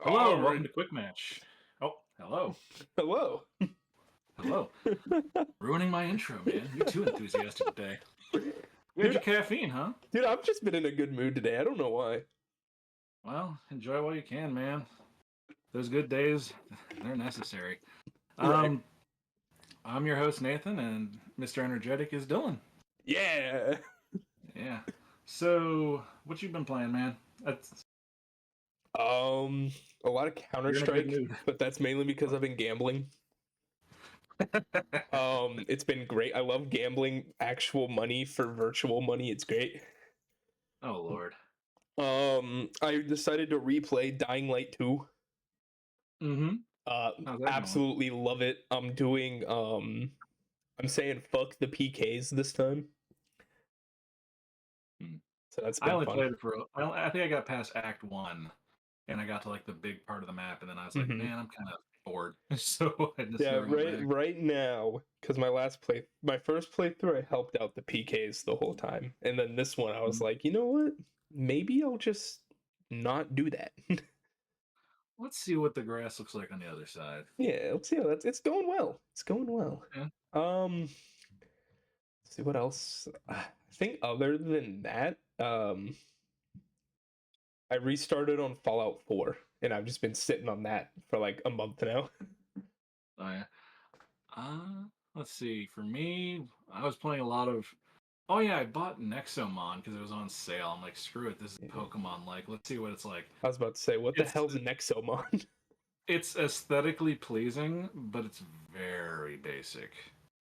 Hello All and right. welcome to Quick Match. Oh, hello. Hello. Hello. Ruining my intro, man. You're too enthusiastic today. You had Dude, your caffeine, huh? dude, I've just been in a good mood today. I don't know why. Well, enjoy while you can, man. Those good days, they're necessary. Right. Um, I'm your host, Nathan, and Mr. Energetic is Dylan. Yeah. Yeah. So, what you been playing, man? That's, A lot of you're in a good Counter-Strike, mood. but that's mainly because I've been gambling. It's been great. I love gambling actual money for virtual money. It's great. Oh, Lord. I decided to replay Dying Light 2. Mm-hmm. How's that going? Absolutely love it. I'm saying fuck the PKs this time. Hmm. So that's I been only fun. played it for, I think I got past Act 1, and I got to like the big part of the map, and then I was like, Mhm. man, I'm kind of bored. So I just Yeah, never went right back. right now, because my first playthrough, I helped out the PKs the whole time. And then this one I was Mhm. like, you know what? Maybe I'll just not do that. Let's see what the grass looks like on the other side. Yeah, let's see how it's going well. It's going well. Yeah. Let's see what else. I think other than that, I restarted on Fallout 4, and I've just been sitting on that for like a month now. Oh, yeah. Let's see. For me, I was playing a lot of. Oh yeah, I bought Nexomon because it was on sale. I'm like, screw it. This is Yeah. Pokemon. Like, let's see what it's like. I was about to say, what the It's hell's Nexomon? it's aesthetically pleasing, but it's very basic.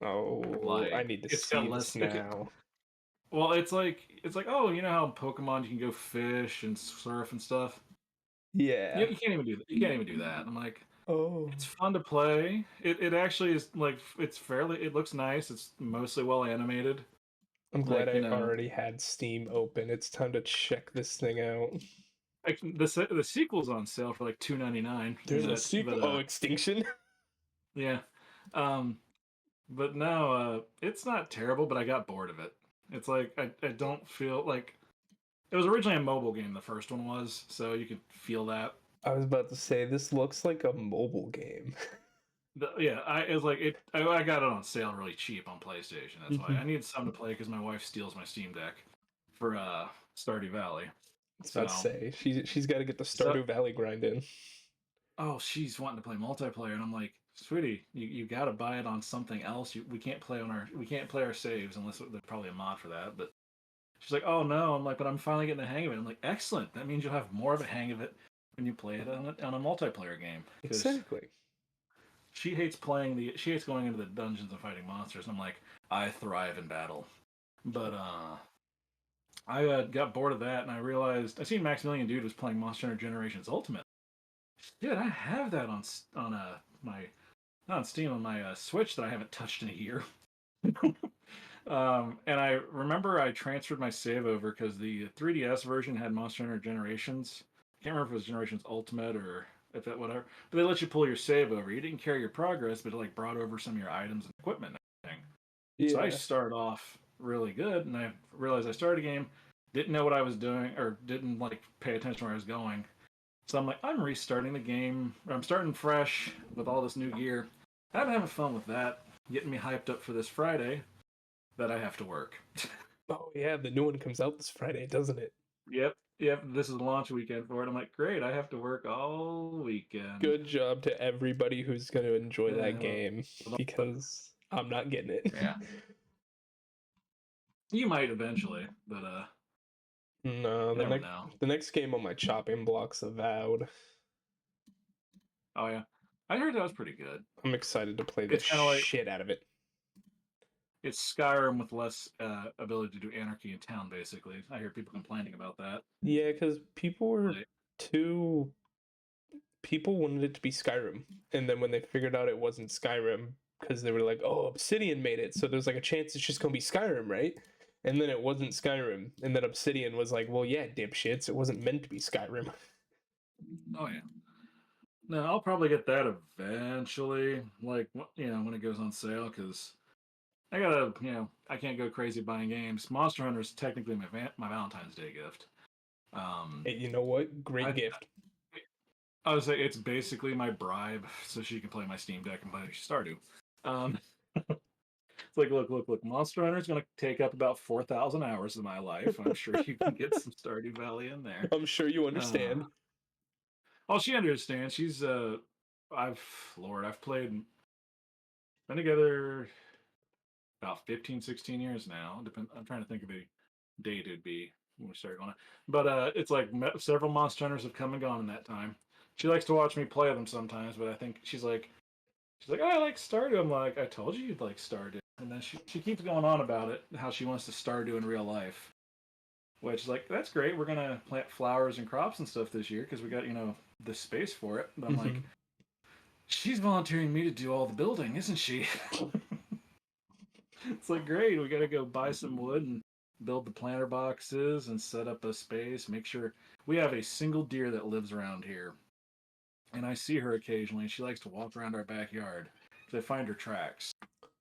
Oh, I Like, need to it's got see this less. Okay, now. well, it's like oh, you know how in Pokemon you can go fish and surf and stuff. Yeah. You can't even do that. You can't even do that. I'm like, Oh, it's fun to play. It actually is like it's fairly. It looks nice. It's mostly well animated. I'm glad Like I already had Steam open. It's time to check this thing out. like the sequel's on sale for like $2.99. There's a But sequel. Oh, Extinction. yeah, um, but no, it's not terrible. But I got bored of it. It's like I don't feel like it was originally a mobile game. The first one was, so you could feel that. I was about to say this looks like a mobile game. Yeah, it was like it. I got it on sale really cheap on PlayStation. That's why Mhm. I needed something to play because my wife steals my Steam Deck for Stardew Valley. I was about to So, say she's got to get the so Stardew Valley grind in. oh, she's wanting to play multiplayer, and I'm like, sweetie, you got to buy it on something else. We can't play our saves unless there's probably a mod for that. But she's like, oh no. I'm like, but I'm finally getting the hang of it. I'm like, excellent. That means you'll have more of a hang of it when you play it on a multiplayer game because Exactly. she hates going into the dungeons and fighting monsters. And I'm like, I thrive in battle. But I got bored of that, and I realized I seen Maximilian Dude was playing Monster Hunter Generations Ultimate. Dude, I have that on my not on Steam, on my Switch that I haven't touched in a year. And I remember I transferred my save over because the 3DS version had Monster Hunter Generations. I can't remember if it was Generations Ultimate or if that whatever. But they let you pull your save over. You didn't carry your progress, but it like brought over some of your items and equipment and everything. So I Yeah. started off really good, and I realized I started a game, didn't know what I was doing, or didn't like pay attention where I was going. So I'm like, I'm restarting the game. I'm starting fresh with all this new gear. I'm having fun with that, getting me hyped up for this Friday that I have to work. Oh yeah, the new one comes out this Friday, doesn't it? Yep. This is the launch weekend for it. I'm like, great. I have to work all weekend. Good job to everybody who's going to enjoy that Uh, game because I'm not getting it. yeah, you might eventually, but No, you never know. the next game on my chopping block's Avowed. Oh yeah, I heard that was pretty good. I'm excited to play the It's kind of like shit out of it. it's Skyrim with less ability to do anarchy in town. Basically, I hear people complaining about that. Yeah, because Like, too people wanted it to be Skyrim, and then when they figured out it wasn't Skyrim, because they were like, "Oh, Obsidian made it, so there's like a chance it's just gonna be Skyrim, right?" And then it wasn't Skyrim, and then Obsidian was like, "Well, yeah, dipshits, it wasn't meant to be Skyrim." oh yeah. No, I'll probably get that eventually. Like, when it goes on sale, because I gotta, I can't go crazy buying games. Monster Hunter is technically my Valentine's Day gift. Um, Hey, you know what? Great I gift. I would say it's basically my bribe so she can play my Steam Deck and play Stardew. Um, it's like, look. Monster Hunter is going to take up about 4,000 hours of my life. I'm sure you can get some Stardew Valley in there. I'm sure you Uh, understand. oh, she understands. I've been together about 15, 16 years now. I'm trying to think of a date it'd be when we started going on. But it's like several Monster Hunters have come and gone in that time. She likes to watch me play them sometimes, but I think she's like, oh, I like Stardew. I'm like, I told you you'd like Stardew. And then she keeps going on about it, how she wants to Stardew in real life. Which is like, that's great. We're gonna plant flowers and crops and stuff this year because we got, the space for it. But I'm like, she's volunteering me to do all the building, isn't she? It's like, great. We got to go buy some wood and build the planter boxes and set up a space. Make sure we have a single deer that lives around here, and I see her occasionally. And she likes to walk around our backyard because I find her tracks.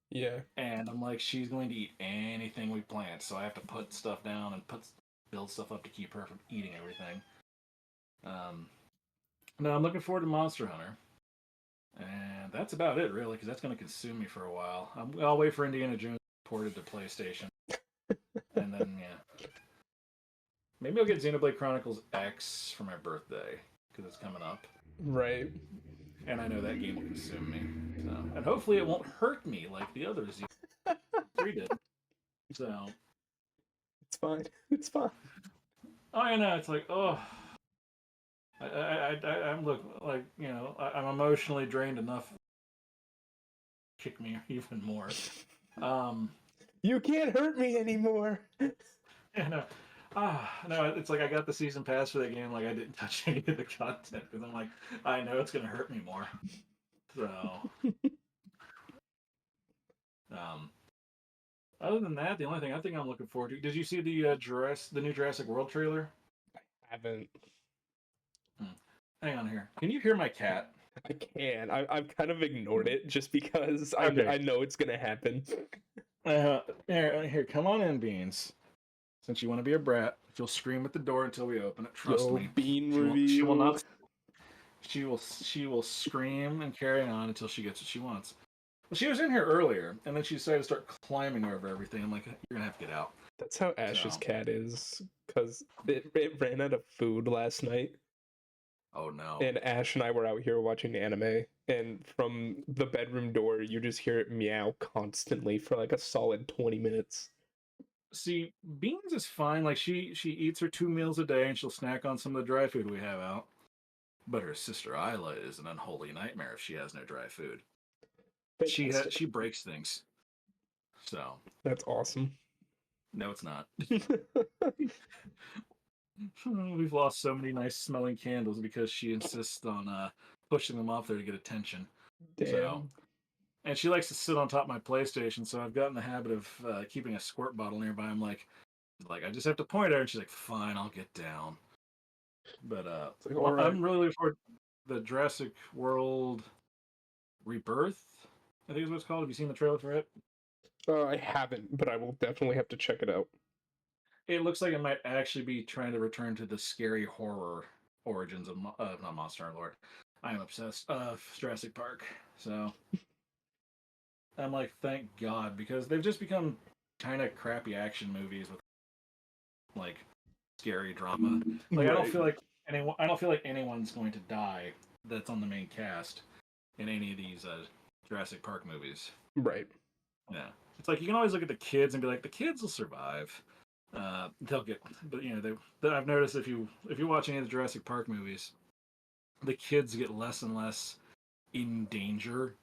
Yeah. And I'm like, she's going to eat anything we plant, so I have to put stuff down and build stuff up to keep her from eating everything. No, I'm looking forward to Monster Hunter. And that's about it, really, because that's going to consume me for a while. I'll wait for Indiana Jones ported to PlayStation. And then, yeah. Maybe I'll get Xenoblade Chronicles X for my birthday, because it's coming up. Right. And I know that game will consume me. So, and hopefully it won't hurt me like the other Z3 did. So. It's fine. It's fine. Oh, I know. It's like, oh. I'm like, I'm emotionally drained enough. Kick me even more. You can't hurt me anymore. Yeah, no. No, it's like I got the season pass for that game, like I didn't touch any of the content because I'm like, I know it's gonna hurt me more. So, other than that, the only thing I think I'm looking forward to. Did you see the new Jurassic World trailer? I haven't. Hang on here. Can you hear my cat? I can. I've kind of ignored it just because Okay. I know it's gonna happen. Here, come on in, Beans. Since you want to be a brat, she'll scream at the door until we open it. Trust me. Bean She will not. reveal. She will scream and carry on until she gets what she wants. Well, she was in here earlier, and then she decided to start climbing over everything. I'm like, you're gonna have to get out. That's how Ash's cat is, because it ran out of food last night. Oh no. And Ash and I were out here watching anime, and from the bedroom door, you just hear it meow constantly for like a solid 20 minutes. See, Beans is fine. Like she eats her 2 meals a day, and she'll snack on some of the dry food we have out. But her sister Isla is an unholy nightmare if she has no dry food. She breaks things. So that's awesome. No, it's not. We've lost so many nice smelling candles because she insists on pushing them off there to get attention. Damn. So, and she likes to sit on top of my PlayStation, so I've gotten the habit of keeping a squirt bottle nearby. I'm like I just have to point at her, and she's like, "Fine, I'll get down." But I'm really looking forward to the Jurassic World Rebirth. I think is what it's called. Have you seen the trailer for it? I haven't, but I will definitely have to check it out. It looks like it might actually be trying to return to the scary horror origins of not Monster Hunter Lord. I am obsessed of Jurassic Park. So I'm like, thank God, because they've just become kind of crappy action movies with like scary drama. Like right. I don't feel like anyone's going to die that's on the main cast in any of these Jurassic Park movies. Right. Yeah. It's like you can always look at the kids and be like, the kids will survive. They'll get, but I've noticed if you watch any of the Jurassic Park movies, the kids get less and less in danger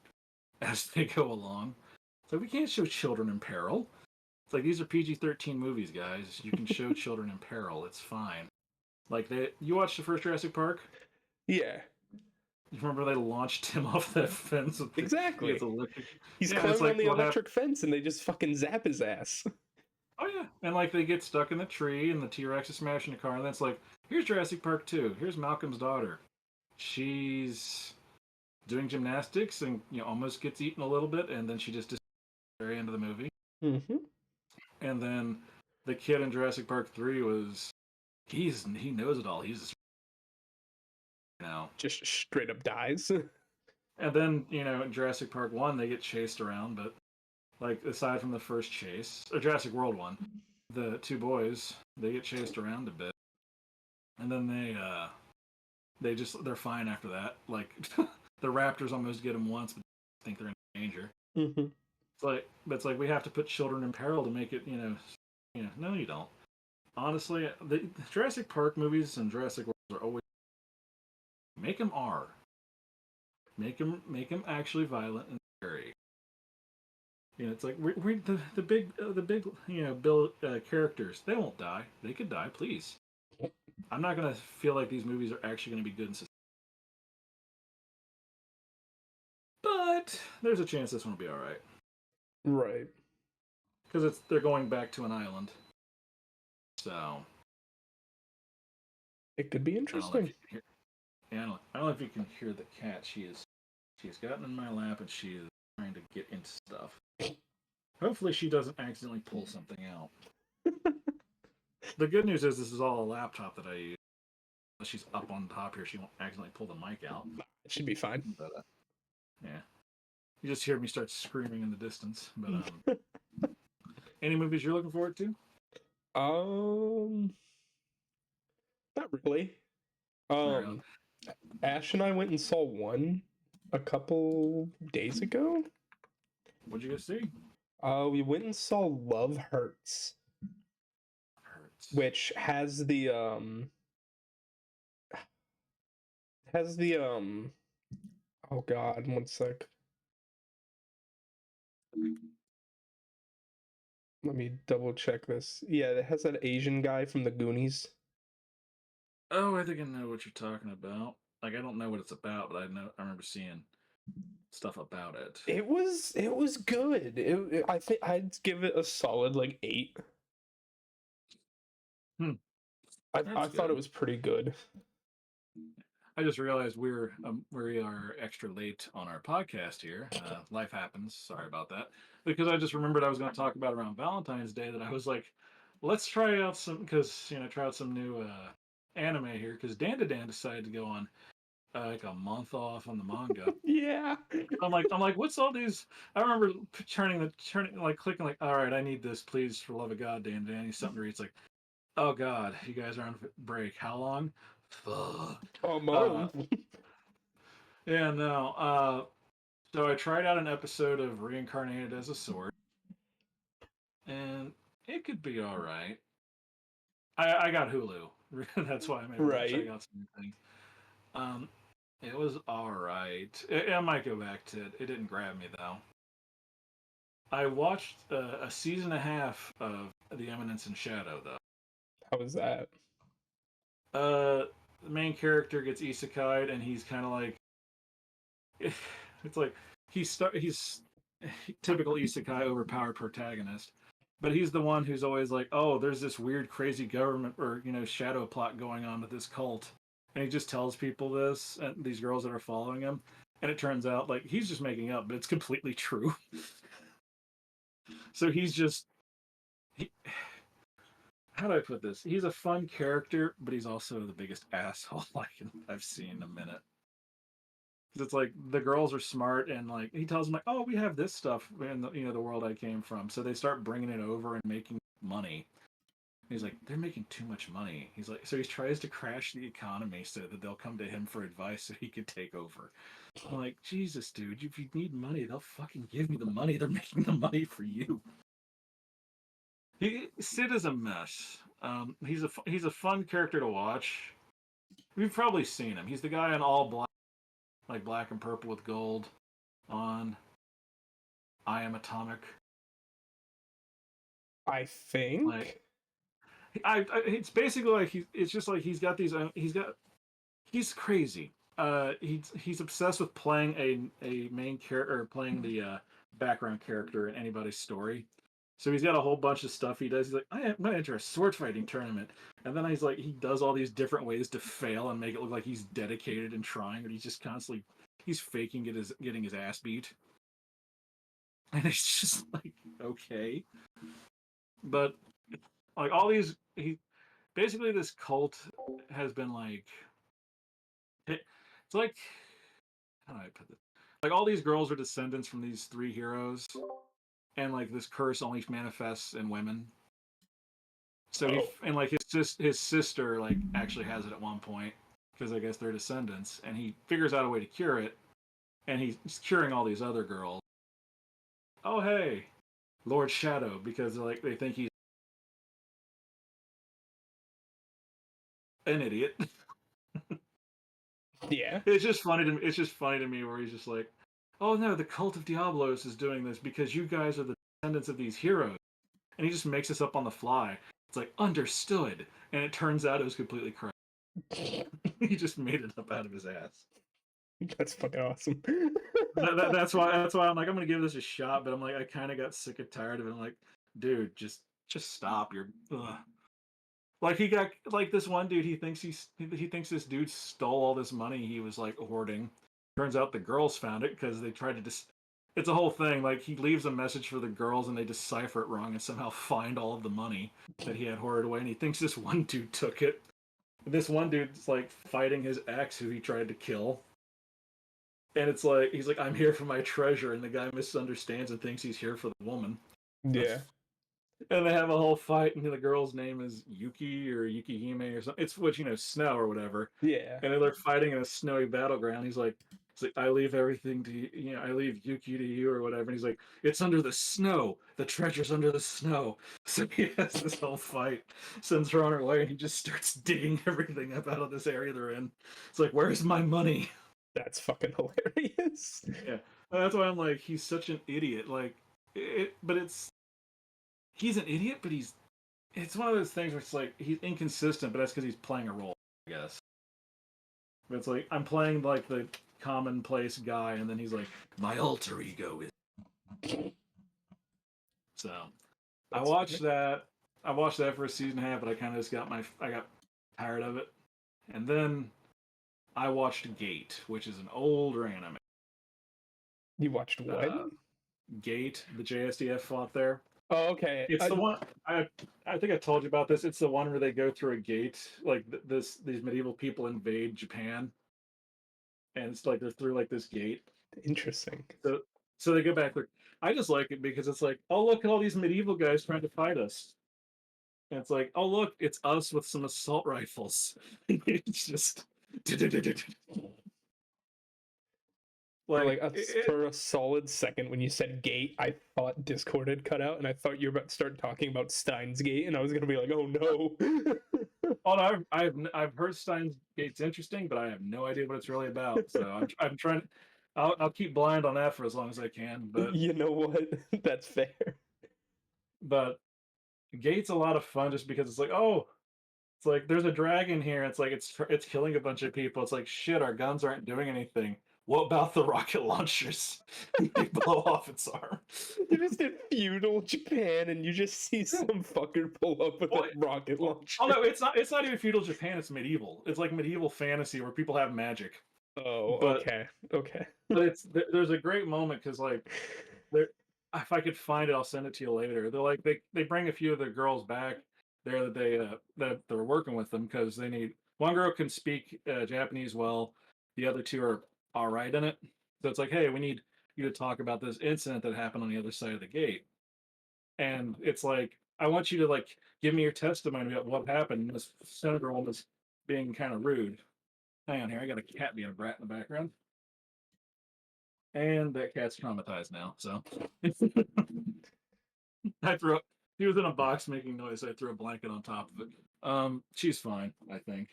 as they go along. So we can't show children in peril. It's like these are PG-13 movies, guys. You can show children in peril. It's fine. Like you watched the first Jurassic Park? Yeah. You remember they launched him off that fence? Exactly. He's climbing on the electric fence, and they just fucking zap his ass. Oh yeah, and like they get stuck in the tree, and the T-Rex is smashing the car, and then it's like, here's Jurassic Park 2. Here's Malcolm's daughter. She's doing gymnastics and almost gets eaten a little bit, and then she just disappears at the very end of the movie. Mm-hmm. And then the kid in Jurassic Park 3 he knows it all. He's just straight up dies. And then, in Jurassic Park 1, they get chased around, but, like, aside from the first chase, or Jurassic World 1, the two boys, they get chased around a bit. And then they're fine after that. Like, the raptors almost get them once, but think they're in danger. Mm-hmm. It's like we have to put children in peril to make it, no, you don't. Honestly, the Jurassic Park movies and Jurassic World are always make them R. Make them actually violent and scary. It's like we the big Bill characters. They won't die. They could die, please. I'm not gonna feel like these movies are actually gonna be good and but there's a chance this one will be all right. Right. Because they're going back to an island, so it could be interesting. I don't know if you can hear the cat. She's gotten in my lap and she is trying to get into stuff. Hopefully she doesn't accidentally pull something out. The good news is this is all a laptop that I use. Unless she's up on top here, she won't accidentally pull the mic out. It should be fine. But yeah, you just hear me start screaming in the distance. But any movies you're looking forward to? Not really. Ash and I went and saw one a couple days ago. What'd you guys see? We went and saw Love Hurts. Which has the oh god, one sec. Let me double check this. Yeah, it has that Asian guy from the Goonies. Oh, I think I know what you're talking about. Like, I don't know what it's about, but I remember seeing stuff about it. It was good. I think I'd give it a solid like 8. I thought it was pretty good. I just realized we are extra late on our podcast here. Life happens. Sorry about that. Because I just remembered I was going to talk about around Valentine's Day that I was like, let's try out some new anime here because Dan decided to go on like a month off on the manga. Yeah. I'm like, what's all these? I remember clicking like, all right, I need this, please, for the love of God, Dan. He's something to read. It's like, oh God, you guys are on break. How long? Fuck. Oh, Mom. Yeah, no. So I tried out an episode of Reincarnated as a Sword, and it could be all right. I got Hulu. That's why I'm able to check out some things. It was all right. I might go back to it. It didn't grab me though. I watched a season and a half of The Eminence in Shadow though. How was that? The main character gets isekai'd, and he's kind of like, it's like he's typical isekai overpowered protagonist, but he's the one who's always like, oh, there's this weird crazy government or shadow plot going on with this cult, and he just tells people this and these girls that are following him, and it turns out like he's just making up, but it's completely true. So how do I put this? He's a fun character, but he's also the biggest asshole I've seen in a minute. Because it's like the girls are smart, and like he tells them like, "Oh, we have this stuff in the world I came from." So they start bringing it over and making money. And he's like, "They're making too much money." He's like, so he tries to crash the economy so that they'll come to him for advice so he can take over. I'm like, Jesus, dude, if you need money, they'll fucking give me the money. They're making the money for you. Sid is a mess. He's a fun character to watch. We've probably seen him. He's the guy in all black, like black and purple with gold on I Am Atomic. I think. Like, it's basically like it's just like he's he's crazy. He's obsessed with playing a main character or playing the background character in anybody's story. So he's got a whole bunch of stuff he does. He's like, I'm gonna enter a sword fighting tournament, and then he does all these different ways to fail and make it look like he's dedicated and trying, but he's just constantly faking getting his ass beat, and it's just like, okay, but like all these, basically this cult has been like, It's like, how do I put this? Like all these girls are descendants from these three heroes, and like this curse only manifests in women. So Oh, and like his sister like actually has it at one point because I guess they're descendants, and he figures out a way to cure it, and he's curing all these other girls. Oh hey, Lord Shadow, because like they think he's an idiot. yeah. It's just funny to me. It's just funny to me where he's just like, "Oh no, the cult of Diablos is doing this because you guys are the descendants of these heroes," and he just makes this up on the fly. It's like understood, and it turns out it was completely correct. He just made it up out of his ass. That's fucking awesome. That's why I'm like I'm gonna give this a shot, but I'm like I kind of got sick and tired of it. I'm like, dude, just stop. You're ugh. Like he got like this one dude. He thinks this dude stole all this money he was like hoarding. Turns out the girls found it because they tried to it's a whole thing. Like he leaves a message for the girls and they decipher it wrong and somehow find all of the money that he had hoarded away. And he thinks this one dude took it. This one dude's like fighting his ex who he tried to kill. And it's like he's like, I'm here for my treasure, and the guy misunderstands and thinks he's here for the woman. Yeah. And they have a whole fight, and the girl's name is Yuki or Yukihime or something. It's what snow or whatever. Yeah. And they're fighting in a snowy battleground. He's like, I leave everything to you, I leave Yuki to you or whatever. And he's like, it's under the snow. The treasure's under the snow. So he has this whole fight, sends her on her way, and he just starts digging everything up out of this area they're in. It's like, where's my money? That's fucking hilarious. Yeah, that's why I'm like, he's such an idiot. Like, but he's an idiot, but it's one of those things where it's like he's inconsistent, but that's because he's playing a role, I guess. But it's like I'm playing like the commonplace guy, and then he's like, my alter ego is. So I That's watched funny. that. I watched that for a season and a half, but I kind of just I got tired of it, and then I watched Gate, which is an older anime. You watched what? Uh, Gate, the JSDF fought there. Oh, okay. It's the one I think I told you about this. It's the one where they go through a gate, like these medieval people invade Japan, and it's like they're through like this gate. Interesting. So they go back there. I just like it because it's like, oh look at all these medieval guys trying to fight us. And it's like, oh look, it's us with some assault rifles. It's just For like like for a solid second when you said gate, I thought Discord had cut out, and I thought you were about to start talking about Steins Gate, and I was gonna be like, oh no. oh, no, I've heard Steins Gate's interesting, but I have no idea what it's really about. So I'm trying. I'll keep blind on that for as long as I can. You know what? That's fair. But Gate's a lot of fun just because it's like, oh, it's like there's a dragon here. It's like it's killing a bunch of people. It's like shit. Our guns aren't doing anything. What about the rocket launchers? They blow off its arm. You're just in feudal Japan, and you just see some fucker pull up with Well, a rocket launcher. oh no, it's not. It's not even feudal Japan. It's medieval. It's like medieval fantasy where people have magic. Oh, But okay, okay. but there's a great moment because like there, if I could find it, I'll send it to you later. They're like they bring a few of the girls back there that they're working with them because they need one girl can speak Japanese well, the other two are all right in it. So it's like, hey, we need you to talk about this incident that happened on the other side of the gate, and it's like I want you to like give me your testimony about what happened. And this senator woman was being kind of rude. Hang on here, I got a cat being a brat in the background. And that cat's traumatized now. So I threw. He was in a box making noise. So I threw a blanket on top of it. She's fine. I think.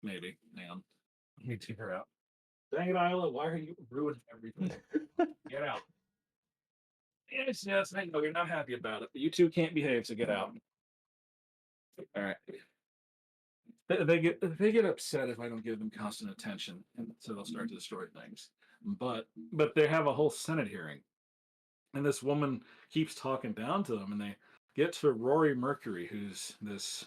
Maybe. Hang on. Let me take her out. Dang it, Isla! Why are you ruining everything? Get out. Yes. I know you're not happy about it, but you two can't behave. So get out. All right. They get upset if I don't give them constant attention, and so they'll start to destroy things. But they have a whole Senate hearing, and this woman keeps talking down to them, and they get to Rory Mercury, who's this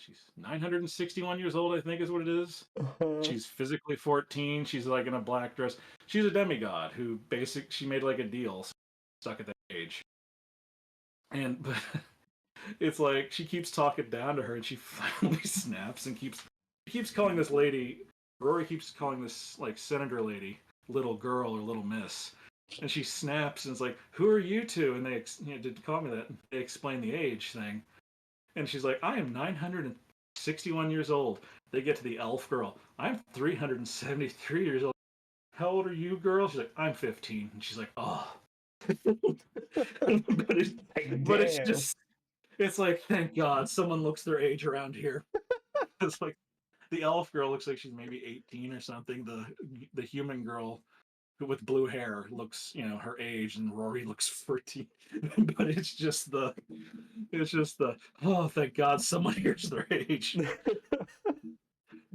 she's 961 years old, I think is what it is. She's physically 14. She's like in a black dress. She's a demigod who she made like a deal, stuck at that age, and but it's like she keeps talking down to her, and she finally snaps and keeps keeps calling this lady, Rory keeps calling this like senator lady little girl or little miss, and she snaps and it's like, "Who are you two?" And they did call me that. They explain the age thing, and she's like, "I am 961 years old." They get to the elf girl. "I'm 373 years old. How old are you, girl?" She's like, "I'm 15." And she's like, "Oh." but, it's, Like, but it's damn. just, it's like, thank God someone looks their age around here. It's like the elf girl looks like she's maybe 18 or something. The human girl with blue hair looks, her age, and Rory looks 14. But it's just the oh, thank God someone hears their age.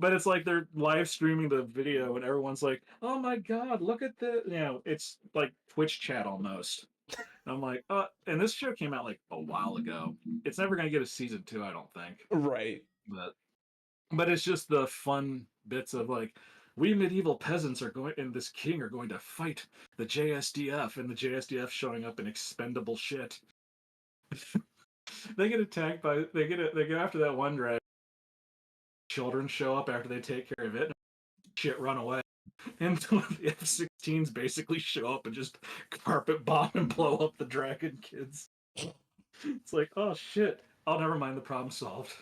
But it's like they're live streaming the video and everyone's like, "Oh my God, look at the," it's like Twitch chat almost. And I'm like, and this show came out like a while ago. It's never gonna get a season 2, I don't think. Right. But it's just the fun bits of like, we medieval peasants are going, and this king are going to fight the JSDF, and the JSDF showing up in expendable shit. They get attacked by, they go after that one dragon. Children show up after they take care of it. And shit, run away. And the F-16s basically show up and just carpet bomb and blow up the dragon kids. It's like, oh shit. Oh, never mind. The problem solved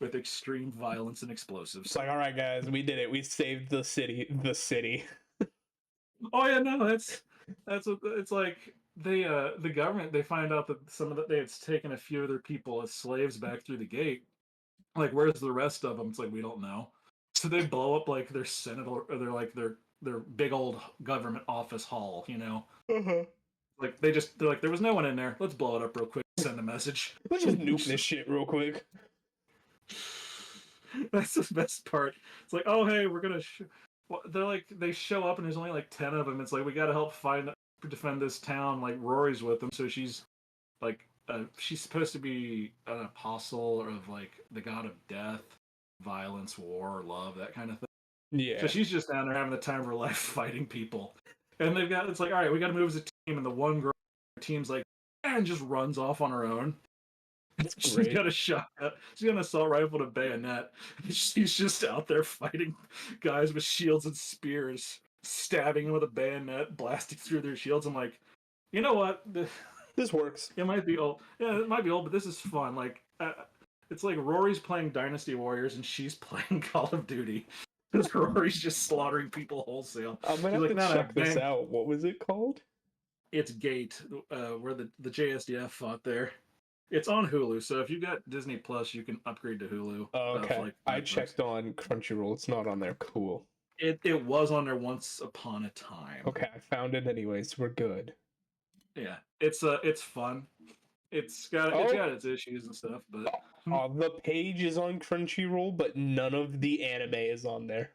with extreme violence and explosives. It's like, all right, guys, we did it. We saved the city. The city. Oh yeah, no, that's what it's like. The government, they find out that they had taken a few of their people as slaves back through the gate. Like, where's the rest of them? It's like, we don't know. So they blow up like their senate, or their big old government office hall. Uh-huh. Like they're like, there was no one in there. Let's blow it up real quick. Send a message. Let's just nuke this shit real quick. That's the best part. It's like, oh hey, we're gonna. Well, they're like, they show up and there's only like 10 of them. It's like, we got to help defend this town. Like Rory's with them, so she's like, she's supposed to be an apostle of like the god of death, violence, war, love, that kind of thing. Yeah. So she's just down there having the time of her life fighting people. And it's like, all right, we got to move as a team. And the one girl team's like, and just runs off on her own. She's got a shotgun. She's got an assault rifle and a bayonet. She's just out there fighting guys with shields and spears, stabbing them with a bayonet, blasting through their shields. I'm like, you know what? This works. It might be old. Yeah, it might be old, but this is fun. Like, it's like Rory's playing Dynasty Warriors and she's playing Call of Duty. Because Rory's just slaughtering people wholesale. I'm gonna have to check this out. What was it called? It's Gate, where the JSDF fought there. It's on Hulu, so if you got Disney Plus, you can upgrade to Hulu. Oh, okay. I checked on Crunchyroll. It's not on there. Cool. It was on there once upon a time. Okay, I found it anyways. We're good. Yeah, it's fun. It's got its issues and stuff, but the page is on Crunchyroll, but none of the anime is on there.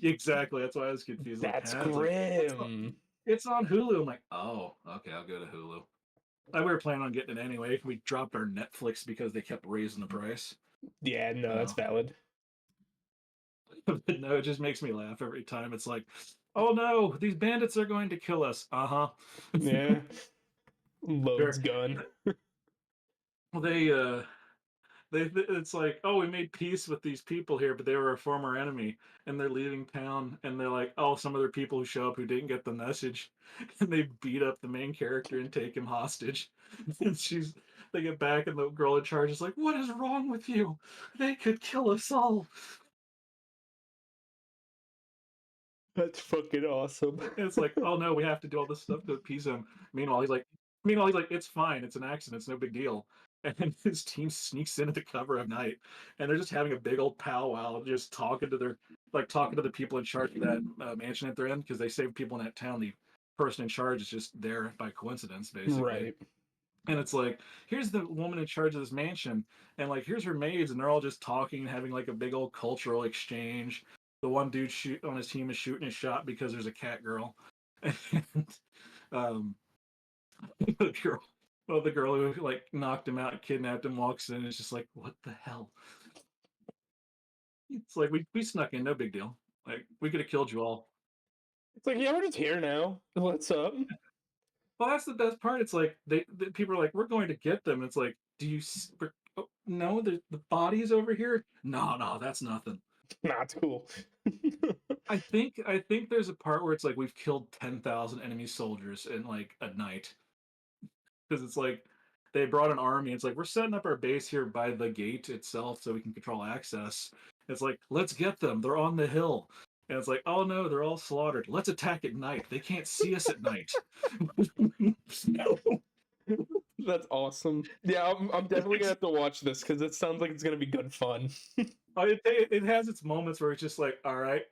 Exactly. That's why I was confused. That's like, grim. It's on Hulu. I'm like, oh, okay, I'll go to Hulu. We were planning on getting it anyway. We dropped our Netflix because they kept raising the price. Yeah, no, that's valid. But no, it just makes me laugh every time. It's like, oh no, these bandits are going to kill us. Uh-huh. Yeah. Loads gun. Well, it's like, oh, we made peace with these people here, but they were a former enemy, and they're leaving town, and they're like, oh, some other people who show up who didn't get the message, and they beat up the main character and take him hostage. And they get back, and the girl in charge is like, what is wrong with you? They could kill us all. That's fucking awesome. And it's like, oh no, we have to do all this stuff to appease him. Meanwhile, he's like, it's fine, it's an accident, it's no big deal. And then his team sneaks in at the cover of night, and they're just having a big old powwow, just talking to the people in charge of that mansion that they're in, because they save people in that town. The person in charge is just there by coincidence, basically. Right. And it's like, here's the woman in charge of this mansion, and like, here's her maids, and they're all just talking, having like a big old cultural exchange. The one dude on his team is shooting his shot because there's a cat girl. And the girl who like knocked him out, kidnapped him, walks in, and it's just like, what the hell? It's like, we snuck in, no big deal. Like, we could have killed you all. It's like, yeah, we're just here now. What's up? Well, that's the best part. It's like, people are like, we're going to get them. It's like, do you no, the body's over here? No, that's nothing. Nah, it's cool. I think there's a part where it's like we've killed 10,000 enemy soldiers in like a night because it's like they brought an army. It's like we're setting up our base here by the gate itself so we can control access. It's like let's get them. They're on the hill. And it's like, oh no, they're all slaughtered. Let's attack at night. They can't see us at night. That's awesome. Yeah, I'm definitely gonna have to watch this because it sounds like it's gonna be good fun. It has its moments where it's just like, all right,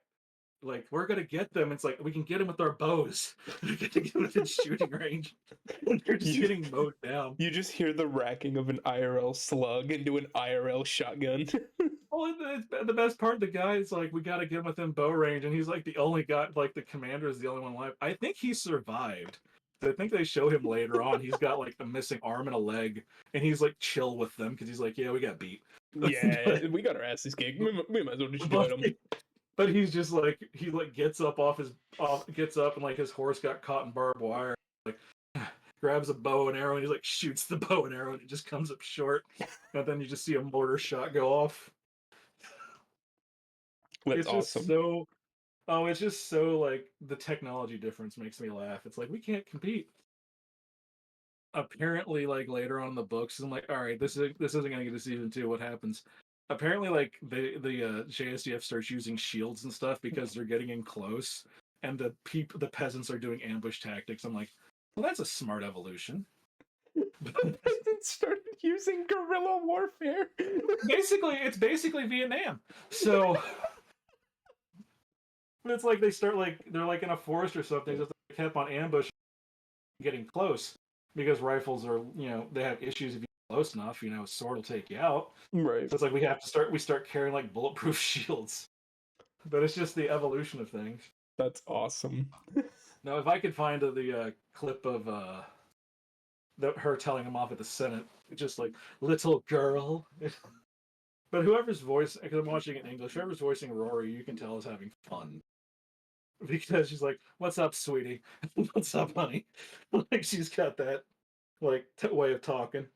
like we're gonna get them. It's like we can get them with our bows. We get to get within shooting range. They're just You- getting mowed down. You just hear the racking of an IRL slug into an IRL shotgun. Well, the best part, the guy is like, we got to get him within bow range, and he's like the only guy, like the commander is the only one alive. I think he survived. I think they show him later on. He's got like a missing arm and a leg, and he's like chill with them because he's like, yeah, we got beat. Yeah, we got our asses kicked. We might as well just join them. But he's just like he like gets up gets up and like his horse got caught in barbed wire, like grabs a bow and arrow and he like shoots the bow and arrow and it just comes up short, and then you just see a mortar shot go off. That's It's just awesome. so it's just so like the technology difference makes me laugh. It's like we can't compete. Apparently, like later on in the books, I'm like, all right, this isn't gonna get to season two. What happens? Apparently, like the JSDF starts using shields and stuff because they're getting in close, and the peasants are doing ambush tactics. I'm like, well, that's a smart evolution. It started using guerrilla warfare. It's basically Vietnam. So it's like they start like they're like in a forest or something. Just they kept on ambush, getting close because rifles are they have issues if you get close enough. A sword will take you out. Right. So it's like we start carrying like bulletproof shields. But it's just the evolution of things. That's awesome. Now, if I could find the clip of her telling him off at the Senate, just like little girl. But whoever's voice, because I'm watching it in English, whoever's voicing Rory, you can tell is having fun because she's like, "What's up, sweetie? What's up, honey?" Like she's got that like way of talking.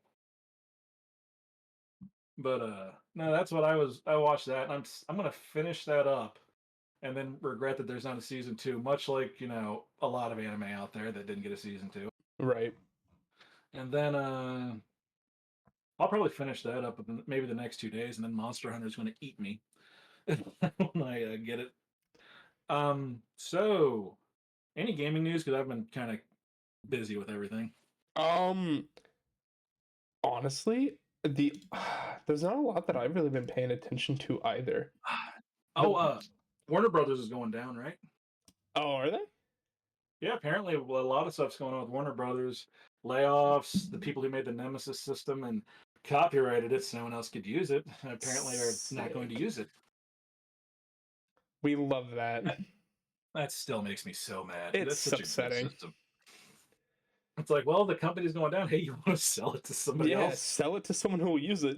But no, that's what I watched that, and I'm gonna finish that up, and then regret that there's not a season two. Much like a lot of anime out there that didn't get a season two. Right. And then I'll probably finish that up maybe the next 2 days, and then Monster Hunter's going to eat me when I get it. So any gaming news? Because I've been kind of busy with everything. Honestly, there's not a lot that I've really been paying attention to either. Oh, Warner Brothers is going down, right? Oh, are they? Yeah, apparently a lot of stuff's going on with Warner Brothers. Layoffs, the people who made the Nemesis system and copyrighted it so no one else could use it, apparently are not going to use it. We love that. That still makes me so mad. It's That's such upsetting. a good system. It's like, well, the company's going down. Hey, you want to sell it to somebody else? Sell it to someone who will use it.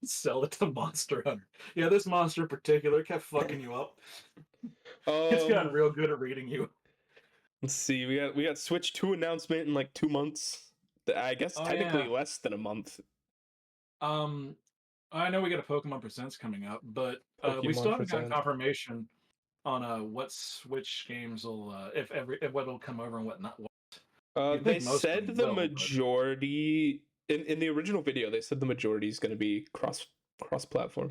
Sell it to Monster Hunter. Yeah, this monster in particular kept fucking you up. It's gotten real good at reading you. Let's see. We got Switch 2 announcement in like 2 months. I guess technically less than a month. I know we got a Pokemon Presents coming up, but we still haven't gotten confirmation on what Switch games will if what will come over and what not. They said the majority in the original video. They said the majority is going to be cross platform.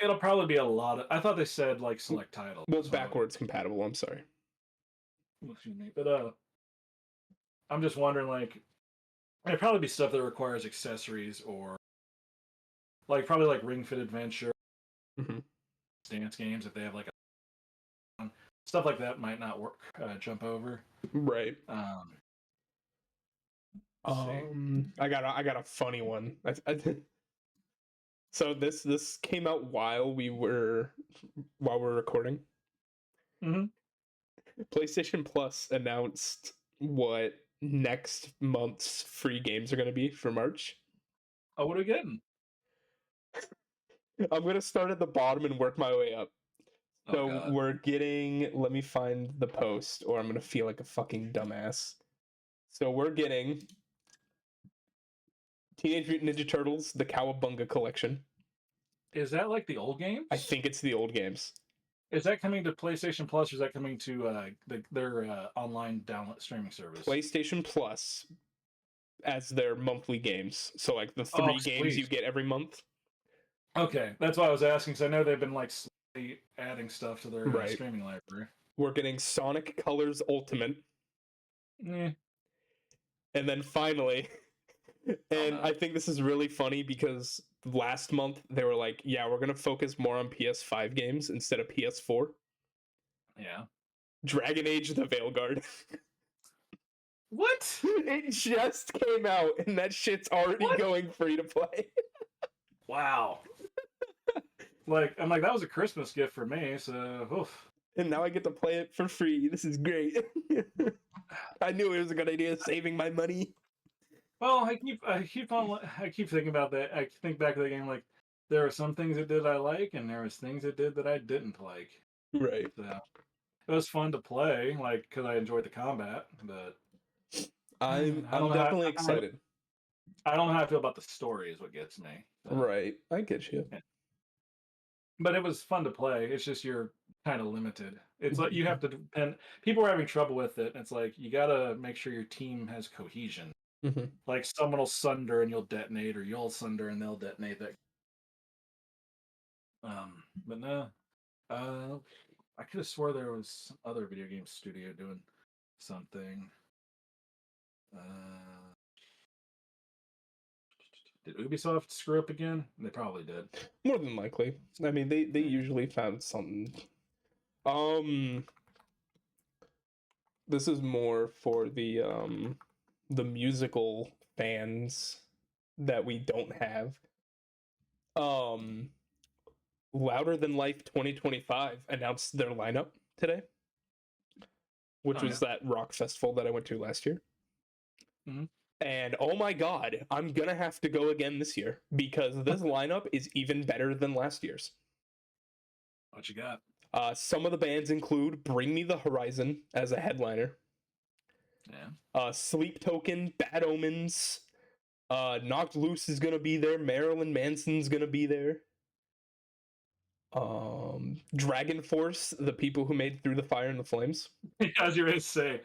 It'll probably be a lot of. I thought they said like select titles. Well, backwards compatible. I'm sorry. Excuse me, but I'm just wondering like it'd probably be stuff that requires accessories or like probably like Ring Fit Adventure, dance games if they have like stuff like that might not work. Jump over. Right. I got a funny one. So this came out while we're recording. PlayStation Plus announced what next month's free games are going to be for March. Oh, what are we getting? I'm going to start at the bottom and work my way up. So we're getting, let me find the post or I'm going to feel like a fucking dumbass. So we're getting Teenage Mutant Ninja Turtles, the Cowabunga collection. Is that like the old games? I think it's the old games. Is that coming to PlayStation Plus, or is that coming to their online download streaming service? PlayStation Plus as their monthly games. So like the Oh, 3 games you sweet. get every month. Okay, that's why I was asking, because I know they've been like slowly adding stuff to their Right. streaming library. We're getting Sonic Colors Ultimate. Yeah. And then finally, and no. I think this is really funny because last month they were like, yeah, we're going to focus more on PS5 games instead of PS4. Yeah. Dragon Age the Veilguard. What? It just came out and that shit's already What? going free to play. Wow. Like, I'm like, that was a Christmas gift for me, so oof. And now I get to play it for free. This is great. I knew it was a good idea, saving my money. Well, I keep thinking about that. I think back to the game, like there are some things it did I like, and there was things it did that I didn't like. Right. So it was fun to play, like because I enjoyed the combat. But I'm I don't know definitely excited. I don't know how I feel about the story. Is what gets me. So. Right. I get you. Yeah. But it was fun to play. It's just you're kind of limited. It's like you have to depend. People are having trouble with it. It's like you got to make sure your team has cohesion. Mm-hmm. Like someone will sunder and you'll detonate, or you'll sunder and they'll detonate. That. But no. I could have swore there was some other video game studio doing something. Did Ubisoft screw up again? They probably did. More than likely. I mean, they usually found something. This is more for the musical fans that we don't have. Louder Than Life 2025 announced their lineup today, which was that rock festival that I went to last year. Mm-hmm. And oh my god, I'm gonna have to go again this year because this lineup is even better than last year's. What you got? Some of the bands include Bring Me the Horizon as a headliner. Yeah. Sleep Token, Bad Omens, Knocked Loose is gonna be there. Marilyn Manson's gonna be there. Dragon Force, the people who made Through the Fire and the Flames. As you were to say,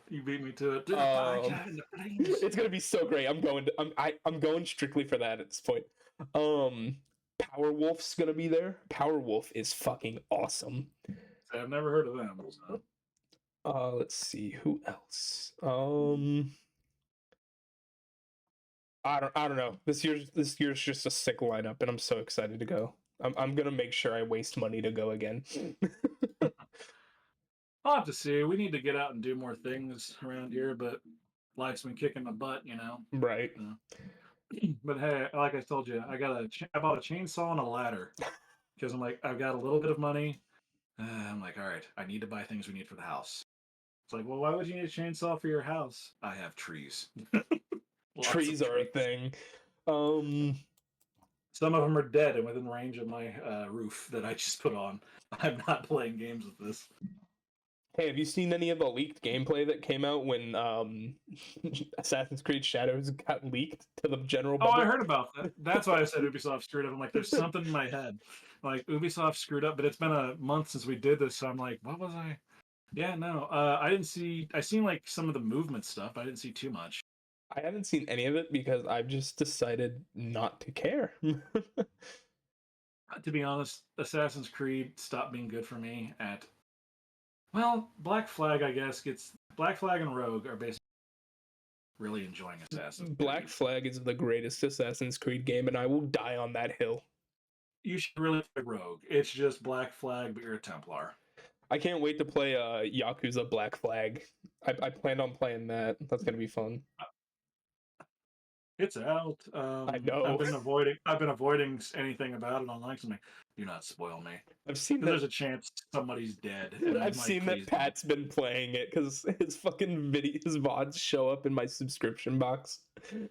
you beat me to it. It's gonna be so great. I'm going strictly for that at this point. Powerwolf's gonna be there. Powerwolf is fucking awesome. I've never heard of them. So. Let's see who else. I don't know. This year's just a sick lineup, and I'm so excited to go. I'm gonna make sure I waste money to go again. I'll have to see. We need to get out and do more things around here, but life's been kicking my butt, you know. Right. But hey, like I told you, I bought a chainsaw and a ladder because I'm like, I've got a little bit of money. I'm like, all right, I need to buy things we need for the house. It's like, well, why would you need a chainsaw for your house? I have trees. Trees are a thing. Some of them are dead and within range of my roof that I just put on. I'm not playing games with this. Hey, have you seen any of the leaked gameplay that came out when Assassin's Creed Shadows got leaked to the general public? Oh, I heard about that. That's why I said Ubisoft screwed up. I'm like, there's something in my head. Like, Ubisoft screwed up, but it's been a month since we did this, so I'm like, what was I? Yeah, no. I seen like some of the movement stuff. I didn't see too much. I haven't seen any of it because I've just decided not to care. To be honest, Assassin's Creed stopped being good for me at... Well, Black Flag, I guess, Black Flag and Rogue are basically really enjoying Assassin's Creed. Black Flag is the greatest Assassin's Creed game, and I will die on that hill. You should really play Rogue. It's just Black Flag, but you're a Templar. I can't wait to play Yakuza Black Flag. I plan on playing that. That's gonna be fun. It's out. I know. I've been avoiding anything about it online. So I'm like, do not spoil me. I've seen that there's a chance somebody's dead. And I've seen that Pat's been playing it because his fucking his VODs show up in my subscription box.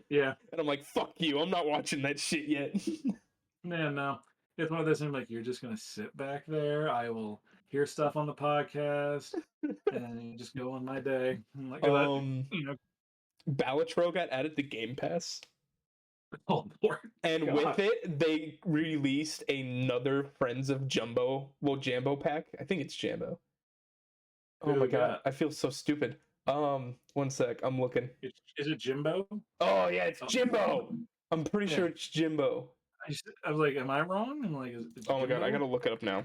Yeah, and I'm like, fuck you. I'm not watching that shit yet. Man, no. It's one of those things like you're just gonna sit back there. I will hear stuff on the podcast and just go on my day. Like, Balatro got added to Game Pass. Oh Lord. And God. with it, they released another Friends of Jumbo, Jambo pack. I think it's Jambo. Oh Who my we god, got? I feel so stupid. One sec, I'm looking. Is it Jimbo? Oh yeah, it's Oh, Jimbo. I'm pretty yeah. sure it's Jimbo. I was like, am I wrong? I'm like, is it Oh my god, I Jimbo? gotta look it up now.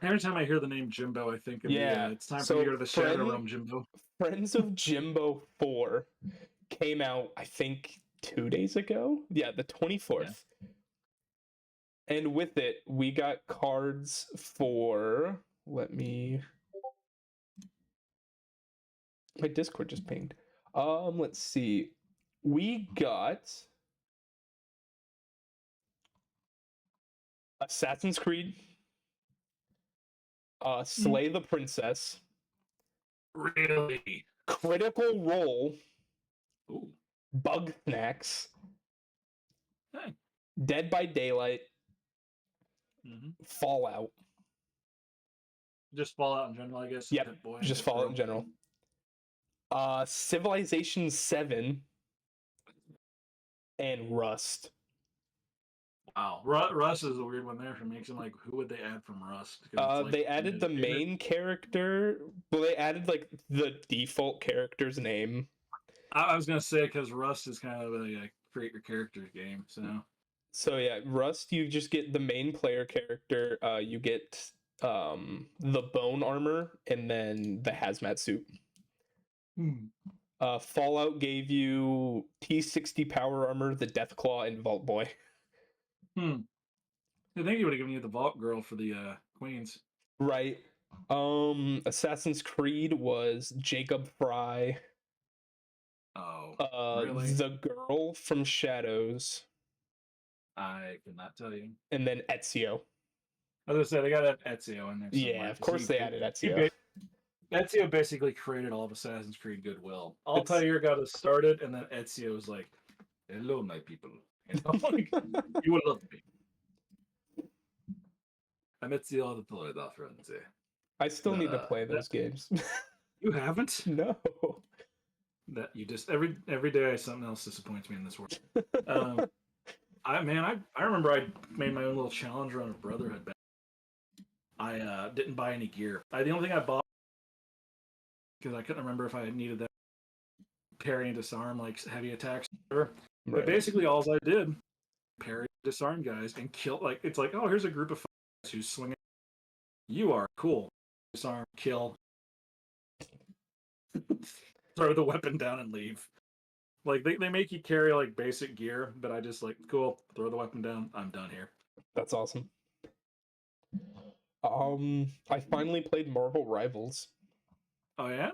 Every time I hear the name Jimbo, I think of the Yeah. it's time for you to So go to the Shadow Realm, Jimbo. Friends of Jimbo 4 came out, I think, 2 days ago. Yeah, the 24th. And with it, we got cards for. My Discord just pinged. Let's see. We got Assassin's Creed, Slay the Princess, Really? Critical Role, Ooh. Bug Snacks, Hey. Dead by Daylight, Fallout. Just Fallout in general, I guess. Yep, just Fallout in general. Civilization 7 and Rust. Wow, Rust is a weird one there for me. Cause I'm like, who would they add from Rust? Like, they added the main character. Well, they added like the default character's name. I was gonna say because Rust is kind of a create your character game. So yeah, Rust, you just get the main player character. You get the bone armor and then the hazmat suit. Fallout gave you T60 power armor, the Deathclaw, and Vault Boy. I think he would have given you the Vault Girl for the Queens. Right. Assassin's Creed was Jacob Fry. Oh, really? The girl from Shadows. I could not tell you. And then Ezio. As I said, they got Ezio in there. Yeah, of course they added Ezio. Ezio basically created all of Assassin's Creed goodwill. Altair got us started, and then Ezio was like, "Hello, my people. You will love me. I'm Ezio the Florida friends." I still need to play those games. You haven't? No. That you just every day something else disappoints me in this world. I remember I made my own little challenge run of Brotherhood. I didn't buy any gear. The only thing I bought because I couldn't remember if I needed that parry and disarm like heavy attacks. Right. But basically, all I did parry, disarm guys, and kill. Like it's like, oh, here's a group of guys who's swinging. You are cool. Disarm, kill. Throw the weapon down and leave. Like they make you carry like basic gear, but I just like cool. Throw the weapon down. I'm done here. That's awesome. I finally played Marvel Rivals. Oh yeah.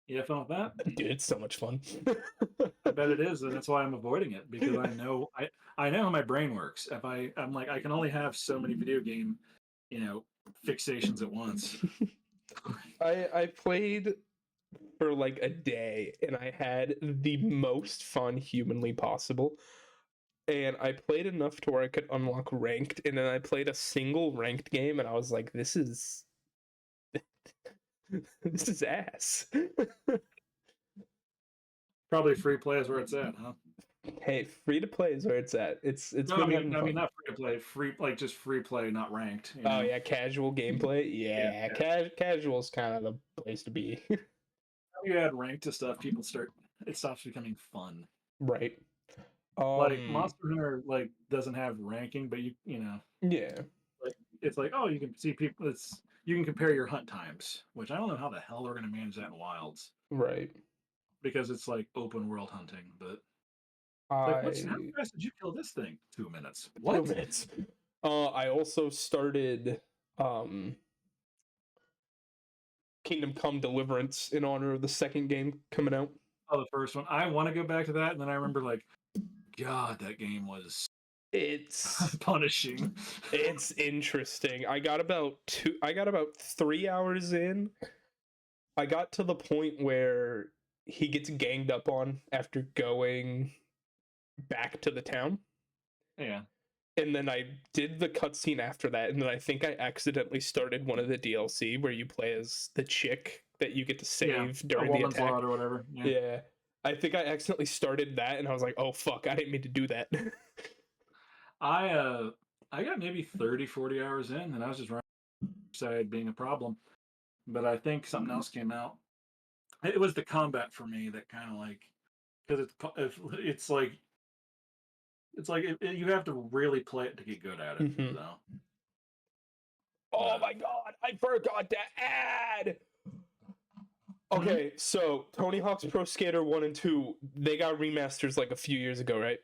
You have fun with that? Dude, it's so much fun. I bet it is, and that's why I'm avoiding it because I know how my brain works. If I'm like I can only have so many video game, fixations at once. I played for like a day and I had the most fun humanly possible. And I played enough to where I could unlock ranked, and then I played a single ranked game and I was like, this is this is ass. Probably free play is where it's at, huh? Hey, free to play is where it's at. It's no, I mean not free to play, just free play, not ranked. Oh yeah, casual gameplay. Yeah. Casual is kind of the place to be. You add rank to stuff, it stops becoming fun. Right. Like Monster Hunter doesn't have ranking, but you know. Yeah. Like it's like, oh, you can see people. You can compare your hunt times, which I don't know how the hell they're going to manage that in Wilds. Right. Because it's like open world hunting, but how fast did you kill this thing? 2 minutes. What? 2 minutes. I also started Kingdom Come Deliverance in honor of the second game coming out. Oh, the first one. I want to go back to that, and then I remember God, that game was punishing. It's interesting. I got about 3 hours in. I got to the point where he gets ganged up on after going back to the town. Yeah. And then I did the cutscene after that, and then I think I accidentally started one of the DLC where you play as the chick that you get to save during the attack or whatever. Yeah. I think I accidentally started that, and I was like, "Oh fuck, I didn't mean to do that." I got maybe 30, 40 hours in, and I was just running side being a problem. But I think something else came out. It was the combat for me that kind of like because you have to really play it to get good at it. Mhm. So, Oh but my god, I forgot to add. hmm? Okay, so Tony Hawk's Pro Skater 1 and 2, they got remasters like a few years ago, right?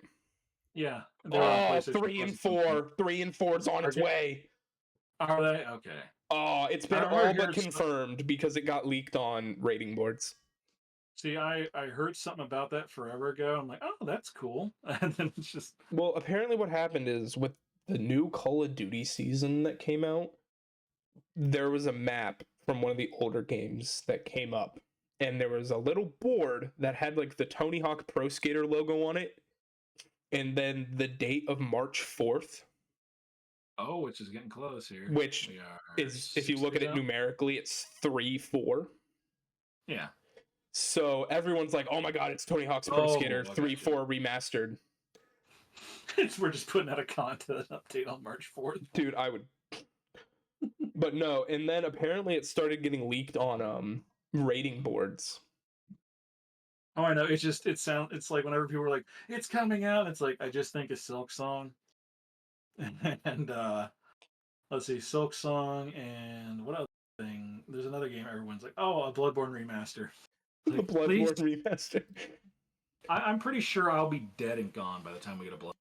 Yeah, they were on Oh, PlayStation 3 Plus and at some point. 4. 3 and 4 is on Are, its way. are they okay? Oh, it's I been remember all but hearing. confirmed because it got leaked on rating boards. See, I heard something about that forever ago. I'm like, oh, that's cool, and then it's just Well, apparently what happened is with the new Call of Duty season that came out, there was a map from one of the older games that came up, and there was a little board that had like the Tony Hawk Pro Skater logo on it, and then the date of March 4th, oh, which is getting close here. which We are is, if you 6 look at days it out. numerically, it's 3-4. Yeah. So everyone's like, "Oh my god, it's Tony Hawk's Pro Skater Oh, I got you. 3-4 remastered." We're just putting out a content update on March 4th. Dude, I would. But no, and then apparently it started getting leaked on rating boards. Oh, I know. It's like whenever people are like, it's coming out, it's like I just think of Silk Song. And let's see, Silk Song and what other thing? There's another game everyone's like, oh, a Bloodborne remaster. The Like, please. Bloodborne remaster. I'm pretty sure I'll be dead and gone by the time we get a Blood.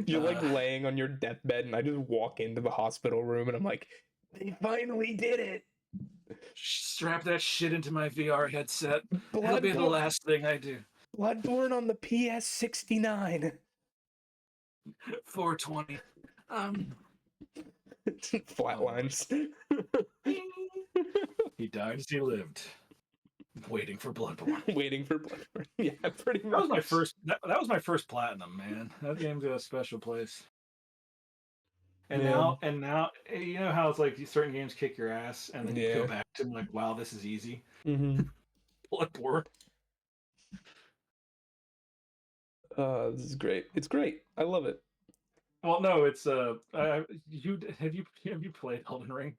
You're like Uh, laying on your deathbed, and I just walk into the hospital room, and I'm like, "They finally did it!" strap that shit into my VR headset. It'll be the Bloodborne, last thing I do. Bloodborne on the PS69. 420. Flatlines. He died as he lived, waiting for Bloodborne. Waiting for Bloodborne. Yeah, pretty That was my much. first. That was my first platinum, man. That game's got a special place. Yeah. And now, you know how it's like certain games kick your ass, and then you go Yeah. back to them like, wow, this is easy. Mm-hmm. Bloodborne. This is great. It's great. I love it. Well, no, it's you have you played Elden Ring?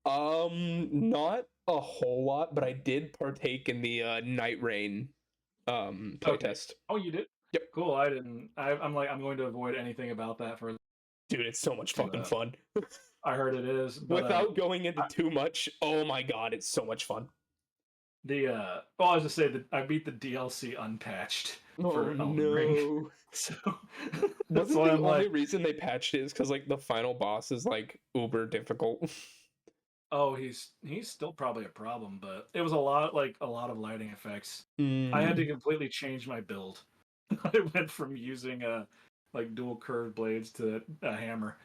Not a whole lot, but I did partake in the Night Rain Okay. playtest. Oh, you did? Yep. Cool. I didn't. I'm like I'm going to avoid anything about that for. Dude, it's so much fucking fun. I heard it is, but Without going into I, too much, oh my god, it's so much fun. well, I was just say that I beat the DLC unpatched Oh for Elden Ring, no. so that's Wasn't why the I'm only like, reason they patched it is because like the final boss is like uber difficult? oh, he's still probably a problem, but it was a lot of lighting effects. I had to Mm, completely change my build. I went from using like dual curved blades to a hammer.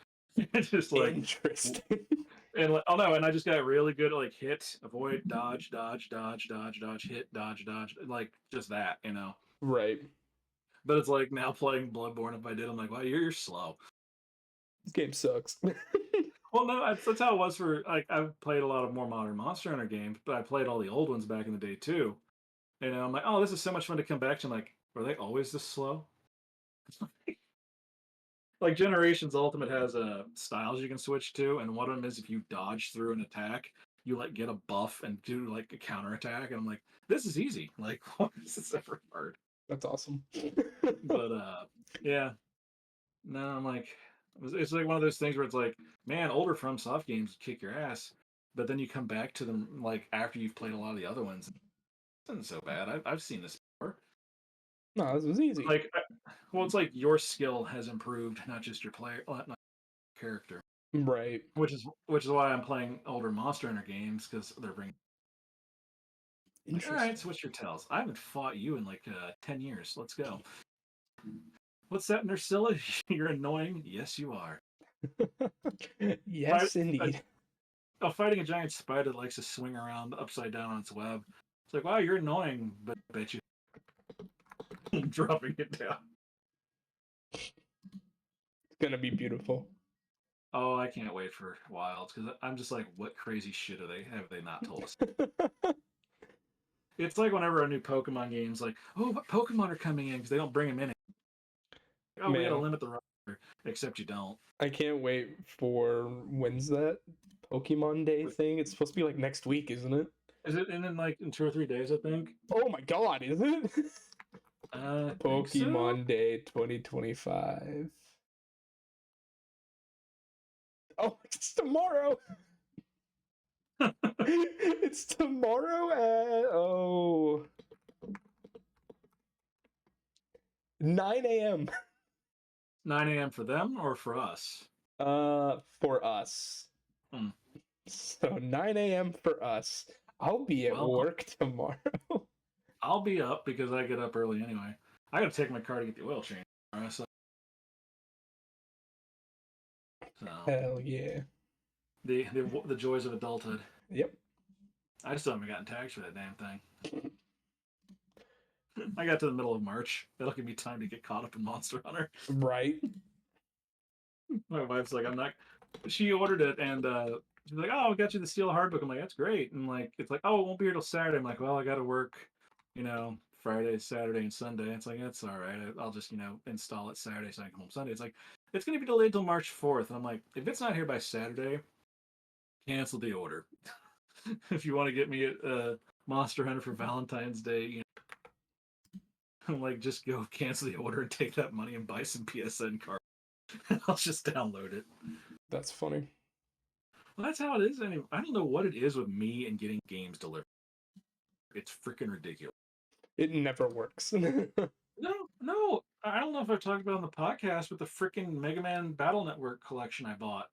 Just like interesting. and like, oh no, and I just got really good at like hit, avoid, dodge, dodge, dodge, dodge, dodge, hit, dodge, dodge, like just that, you know. Right. But it's like now playing Bloodborne. If I did, I'm like, wow, you're slow. This game sucks. Well, no, that's how it was for like I've played a lot of more modern Monster Hunter games, but I played all the old ones back in the day too. And I'm like, oh, this is so much fun to come back to. I'm like, were they always this slow? Like Generations Ultimate has styles you can switch to, and one of them is if you dodge through an attack, you like get a buff and do like a counter attack. And I'm like, this is easy. Like, what is this ever hard? That's awesome. But yeah, no, I'm like, it's like one of those things where it's like, man, older FromSoft games kick your ass, but then you come back to them like after you've played a lot of the other ones. It isn't so bad. I've seen this before. No, this was easy. Like, well, it's like your skill has improved, not just your player, not your character. Right. Which is why I'm playing older Monster Hunter games because they're bringing. Like, all right, Interesting. switch your tails. I haven't fought you in like 10 years. Let's go. What's that, Nursilla? You're annoying. Yes, you are. Yes, I, indeed. fighting a giant spider that likes to swing around upside down on its web. It's like, wow, you're annoying, but I bet you dropping it down. It's gonna be beautiful. Oh, I can't wait for Wilds because I'm just like, what crazy shit have they not told us? It's like whenever a new Pokemon game's like, oh, what Pokemon are coming in because they don't bring them in. Oh, we got to Man, limit the roster. Except you don't. I can't wait for when's that Pokemon Day thing? It's supposed to be like next week, isn't it? Is it in like in 2 or 3 days? I think. Oh my god, is it? I think so. Pokemon Day 2025. Oh, it's tomorrow. It's tomorrow at 9 a.m. 9 a.m. for them or for us? For us. Hmm. So 9 a.m. for us. I'll be at Well, work tomorrow. I'll be up because I get up early anyway. I got to take my car to get the oil change tomorrow. So Hell yeah. the joys of adulthood. Yep. I still haven't gotten taxed for that damn thing. I got to the middle of March. That'll give me time to get caught up in Monster Hunter. Right. My wife's like, I'm not. She ordered it and she's like, oh, I got you the steel hardbook. I'm like, that's great. And like, it's like, oh, it won't be here till Saturday. I'm like, well, I got to work, Friday, Saturday, and Sunday. It's like, that's all right. I'll just, install it Saturday so I can come home Sunday. It's like, it's going to be delayed till March 4th. And I'm like, if it's not here by Saturday, cancel the order. If you want to get me a Monster Hunter for Valentine's Day, I'm like, just go cancel the order and take that money and buy some PSN cards. I'll just download it. That's funny. Well, that's how it is. Anyway, I don't know what it is with me and getting games delivered. It's freaking ridiculous. It never works. No. I don't know if I've talked about on the podcast, but the freaking Mega Man Battle Network collection I bought.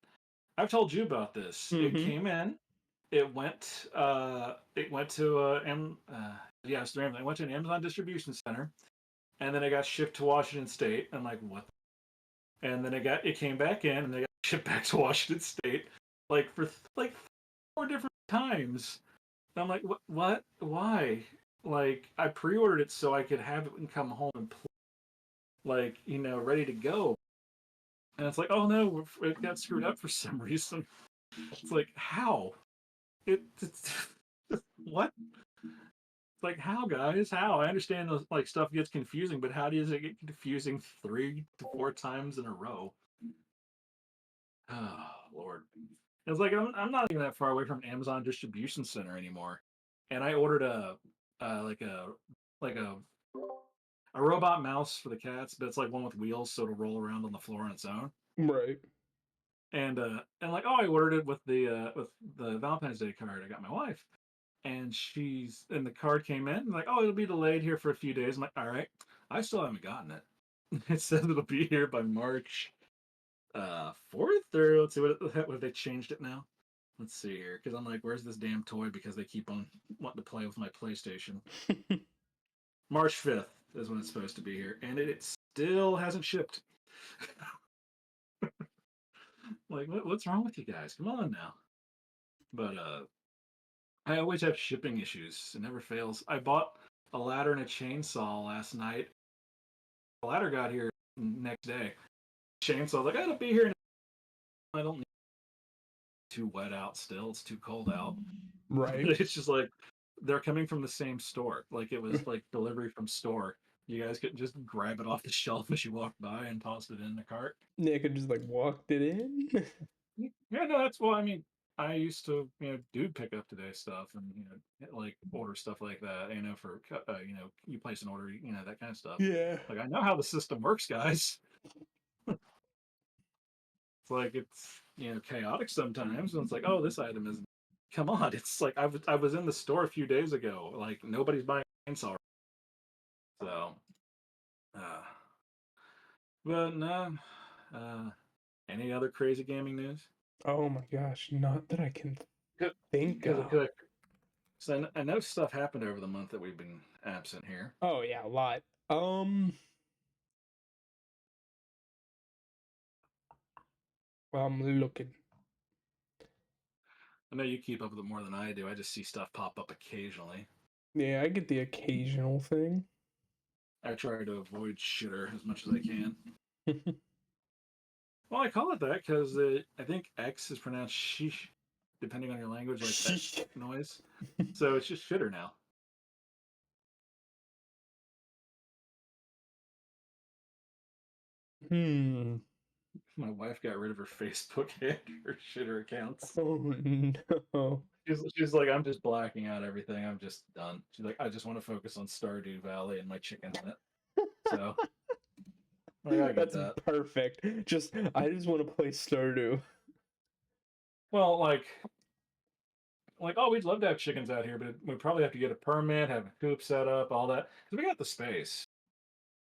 I've told you about this. It Mm-hmm. came in. It went. It went to yeah, it's it went to an Amazon distribution center, and then it got shipped to Washington State. I'm like, what? And then it came back in, and they got shipped back to Washington State, like for like 4 different times. And I'm like, what? Why? Like, I pre-ordered it so I could have it and come home and play, like, ready to go. And it's like, oh no, it got screwed up for some reason. It's like, how? It's what? Like, how, guys? How? I understand those, like, stuff gets confusing, but how does it get confusing 3 to 4 times in a row? Oh, Lord. It's like I'm not even that far away from an Amazon distribution center anymore, and I ordered like a robot mouse for the cats, but it's like one with wheels, so it'll roll around on the floor on its own. Right. And like, oh, I ordered it with the Valentine's Day card. I got my wife, and the card came in like, oh, it'll be delayed here for a few days. I'm like, all right, I still haven't gotten it. It says it'll be here by March 4th, or let's see what they changed it now. Let's see here, because I'm like, where's this damn toy? Because they keep on wanting to play with my PlayStation. March 5th is when it's supposed to be here, and it still hasn't shipped. Like, what's wrong with you guys? Come on now. But I always have shipping issues. It never fails. I bought a ladder and a chainsaw last night. The ladder got here next day. Chainsaw, like, I gotta be here. I don't need too wet out still. It's too cold out. Right. It's just like they're coming from the same store. Like it was like delivery from store. You guys could just grab it off the shelf as you walk by and toss it in the cart. Nick had just like walked it in. Yeah, no, that's well. I mean, I used to do pick up today stuff and like order stuff like that. For you place an order, that kind of stuff. Yeah. Like I know how the system works, guys. It's like it's chaotic sometimes, and it's like, oh, this item is. Come on, it's like I was in the store a few days ago. Like nobody's buying chainsaw. So, uh, but no. Uh, any other crazy gaming news? Oh my gosh, not that I can think Because of. I know stuff happened over the month that we've been absent here. Oh yeah, a lot. I'm looking. I know you keep up with it more than I do. I just see stuff pop up occasionally. Yeah, I get the occasional thing. I try to avoid shitter as much as I can. Well, I call it that because I think X is pronounced sheesh, depending on your language, like that noise. So it's just shitter now. My wife got rid of her Facebook and her shitter accounts. Oh no. She's like, I'm just blacking out everything. I'm just done. She's like, I just want to focus on Stardew Valley and my chickens in it. So, like, I get That's that. perfect. I just want to play Stardew. Well, like, oh, we'd love to have chickens out here, but we'd probably have to get a permit, have a coop set up, all that. Because we got the space.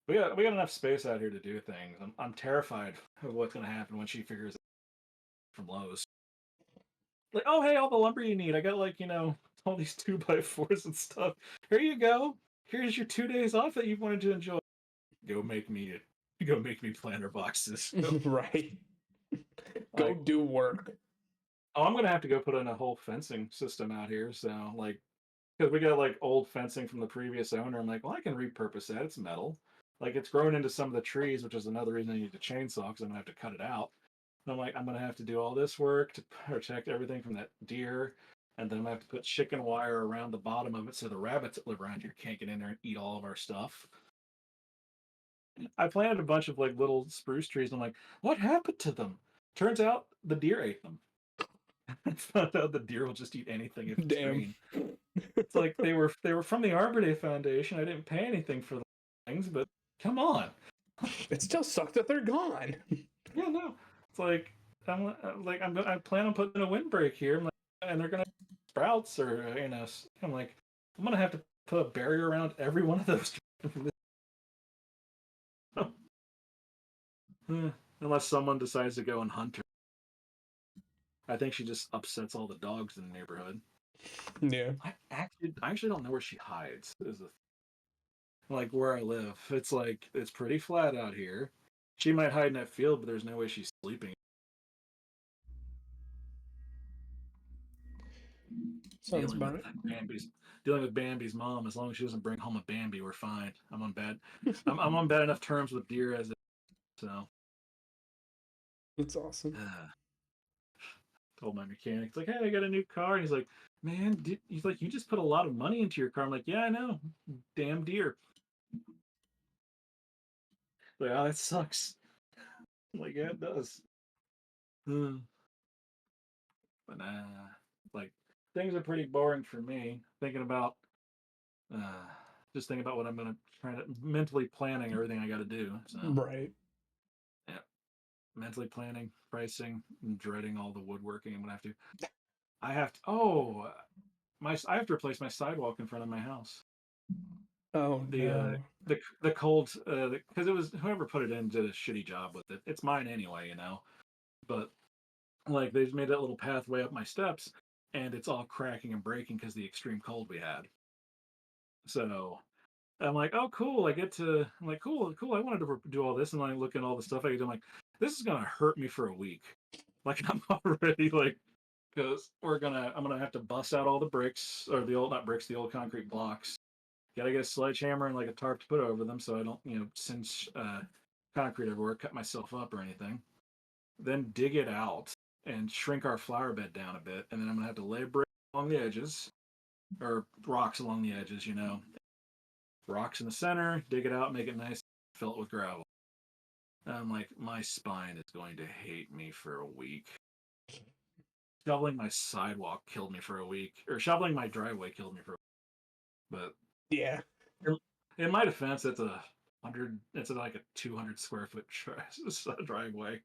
We got enough space out here to do things. I'm terrified of what's gonna happen when she figures it from Lowe's. Like, oh hey, all the lumber you need. I got like, all these 2x4s and stuff. Here you go. Here's your 2 days off that you wanted to enjoy. Go make me planter boxes. Right. Go Like, do work. oh, I'm gonna have to go put in a whole fencing system out here. So like, because we got like old fencing from the previous owner. I'm like, well, I can repurpose that. It's metal. Like it's grown into some of the trees, which is another reason I need a chainsaw because I'm gonna have to cut it out. And I'm like, I'm gonna have to do all this work to protect everything from that deer, and then I'm gonna have to put chicken wire around the bottom of it so the rabbits that live around here can't get in there and eat all of our stuff. I planted a bunch of like little spruce trees. And I'm like, what happened to them? Turns out the deer ate them. I found out the deer will just eat anything if it's Damn. green. It's like they were from the Arbor Day Foundation. I didn't pay anything for the things, but come on. It still sucks that they're gone. Yeah, no. It's like I plan on putting a windbreak here, and they're gonna sprouts or I'm like I'm gonna have to put a barrier around every one of those. Unless someone decides to go and hunt her. I think she just upsets all the dogs in the neighborhood. Yeah. I actually don't know where she hides. Is the like where I live. It's like it's pretty flat out here. She might hide in that field, but there's no way she's sleeping. Sounds Dealing with about it. Bambi's dealing with Bambi's mom. As long as she doesn't bring home a Bambi, we're fine. I'm on bad enough terms with deer as it. So That's awesome. told my mechanic, it's like, hey, I got a new car. And he's like, man, he's like, you just put a lot of money into your car. I'm like, yeah, I know. Damn deer. Like, oh, that sucks. I'm like, yeah, it does. But like things are pretty boring for me. Thinking about uh, just thinking about what I'm gonna try to mentally planning everything I got to do. So Right. yeah, mentally planning, pricing, and dreading all the woodworking I'm gonna have to. I have to. Oh, I have to replace my sidewalk in front of my house. Oh The no. the cold because it was whoever put it in did a shitty job with it. It's mine anyway. But like they've made that little pathway up my steps, and it's all cracking and breaking because the extreme cold we had. So I'm like, oh, cool. I'm like, cool, cool. I wanted to do all this, and like look at all the stuff I could do. I'm like, this is gonna hurt me for a week. Like I'm already like, because I'm gonna have to bust out all the bricks or the old not bricks, the old concrete blocks. Gotta get a sledgehammer and like a tarp to put over them so I don't cinch concrete everywhere, cut myself up or anything. Then dig it out and shrink our flower bed down a bit, and then I'm gonna have to lay bricks along the edges or rocks along the edges. Rocks in the center, dig it out, make it nice, fill it with gravel. And I'm like, my spine is going to hate me for a week. Shoveling my sidewalk killed me for a week, or shoveling my driveway killed me for a week. But Yeah. in my defense, it's like a 200 square foot driveway.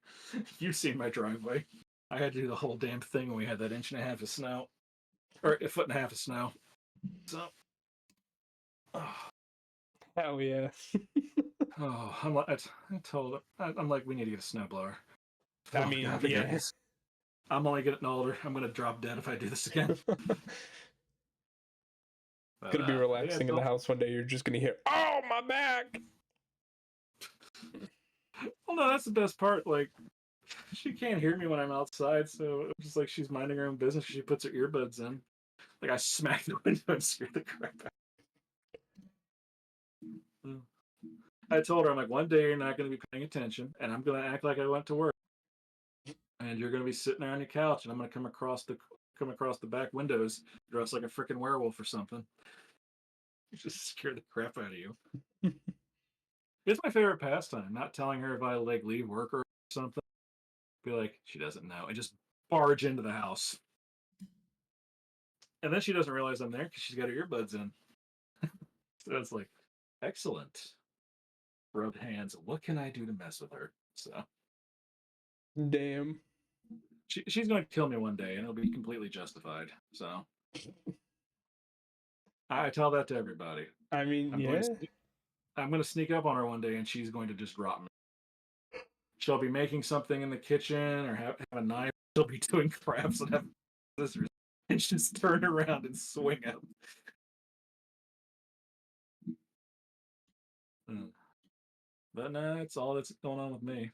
You've seen my driveway. I had to do the whole damn thing when we had that inch and a half of snow, or a foot and a half of snow. So, oh, Hell yeah. I'm like, I told him, I'm like, we need to get a snowblower. I Oh, mean, God, yeah. I'm only getting older. I'm gonna drop dead if I do this again. But Gonna be yeah, relaxing in the house one day. You're just gonna hear, "Oh, my back!" well, no, that's the best part. Like, she can't hear me when I'm outside, so it's just like she's minding her own business. She puts her earbuds in. Like I smack the window and scare the crap out. I told her, I'm like, one day you're not going to be paying attention, and I'm going to act like I went to work, and you're going to be sitting there on your couch, and I'm going to come across the back windows dressed like a freaking werewolf or something. Just scare the crap out of you. It's my favorite pastime. Not telling her if I like leave work or something. Be like, she doesn't know, and just barge into the house, and then she doesn't realize I'm there because she's got her earbuds in. So it's like, excellent. Rubbed hands. What can I do to mess with her? So Damn. she's going to kill me one day, and it'll be completely justified. So I tell that to everybody. I mean, I'm going to yeah. I'm going to sneak up on her one day, and she's going to just drop me. She'll be making something in the kitchen or have a knife. She'll be doing crafts and have scissors, and just turn around and swing them. But no, that's all that's going on with me.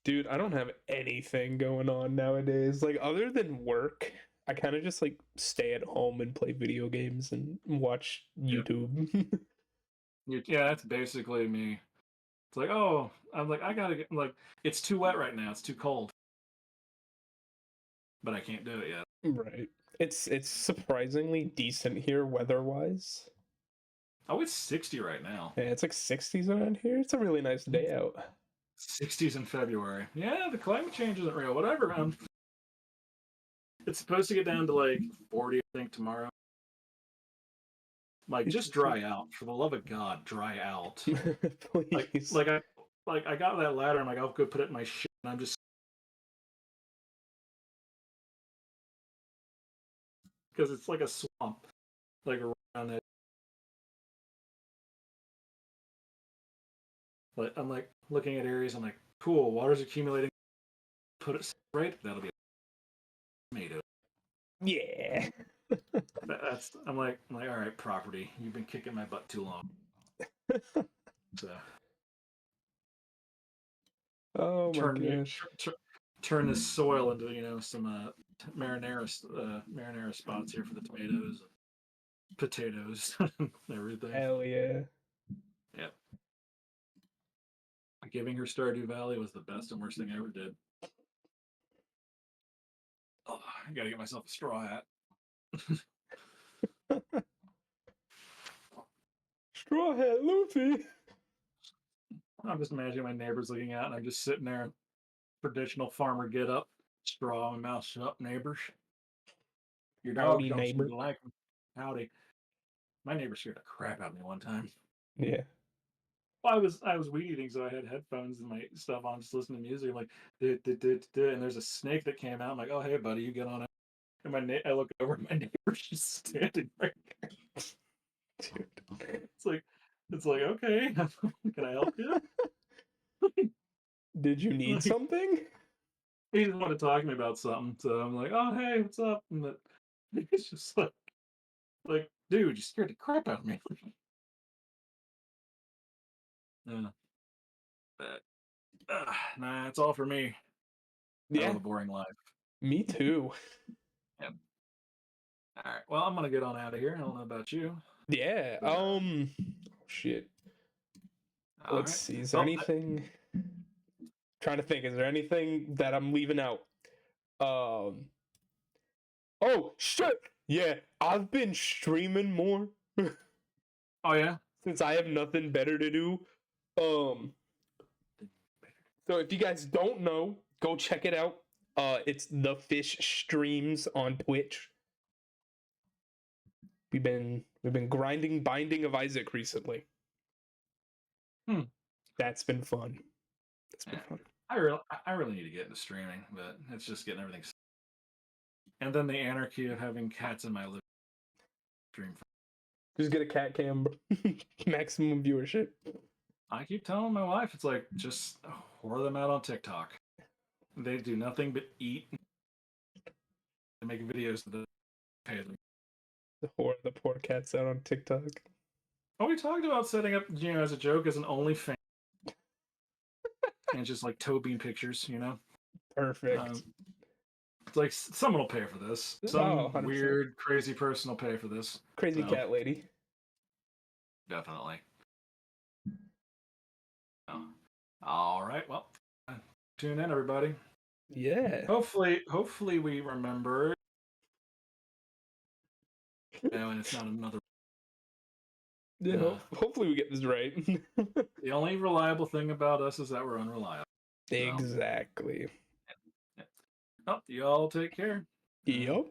Dude, I don't have anything going on nowadays. Like, other than work, I kind of just like stay at home and play video games and watch Yep. YouTube. Yeah, that's basically me. It's like, oh, I'm like, I gotta get like, it's too wet right now. It's too cold, but I can't do it yet. Right. It's surprisingly decent here weather-wise. Oh, it's 60 right now. Yeah, it's like 60s around here. It's a really nice day out. 60s in February. Yeah, the climate change isn't real. Whatever, man. It's supposed to get down to like 40, I think, tomorrow. Like, just dry out. For the love of God, dry out. Please. I got that ladder. I'm like, I'll go put it in my shit, and I'm just because it's like a swamp, like around it. But I'm like looking at areas. I'm like, cool. Water's accumulating. Put it right. That'll be a tomato. Yeah. That's. I'm like, all right, property. You've been kicking my butt too long. So Oh my gosh. turn this soil into some marinara spots here for the tomatoes, potatoes, and everything. Hell yeah. Yep. Giving her Stardew Valley was the best and worst thing I ever did. Oh, I gotta get myself a straw hat. Straw Hat Luffy. I'm just imagining my neighbors looking out, and I'm just sitting there, traditional farmer get up, straw and mouth shut, neighbors. Your dog Howdy, don't seem neighbor. to like them. Howdy. My neighbor scared the crap out of me one time. Yeah. Well, I was weed eating, so I had headphones and my stuff on, just listening to music. I'm like, and there's a snake that came out. I'm like, oh hey buddy, you get on it. And I look over, and my neighbor's just standing right there. Dude. It's like okay, can I help you? Did you need Like, something? he just wanted to talk to me about something, so I'm like, oh hey, what's up? And it's just like, dude, you scared the crap out of me. Yeah, but nah, it's all for me. I Yeah, live a boring life. me too. Yep. All right. Well, I'm gonna get on out of here. I don't know about you. Yeah. Shit. All Let's right. see. Is there Well, anything? Trying to think. Is there anything that I'm leaving out? Um. Oh shit. Yeah, I've been streaming more oh yeah. since I have nothing better to do. Um. So if you guys don't know, go check it out. It's The Fish Streams on Twitch. We've been grinding Binding of Isaac recently. That's been fun. It's been fun. I really need to get into streaming, but it's just getting everything. And then the anarchy of having cats in my living stream. Just get a cat cam, maximum viewership. I keep telling my wife, it's like just whore them out on TikTok. They do nothing but eat and make videos that pay them. The poor cats out on TikTok. Oh, we talked about setting up, as a joke, as an OnlyFans, and just like toe bean pictures, Perfect. It's like someone will pay for this. Some weird, crazy person will pay for this. Crazy cat lady. Definitely. Oh. All right. Well, tune in, everybody. Yeah. Hopefully we remember. And it's not another. Yeah, hopefully we get this right. The only reliable thing about us is that we're unreliable. So, Exactly. yeah. Oh, you all take care. Yep.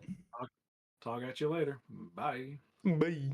Talk at you later. Bye. Bye.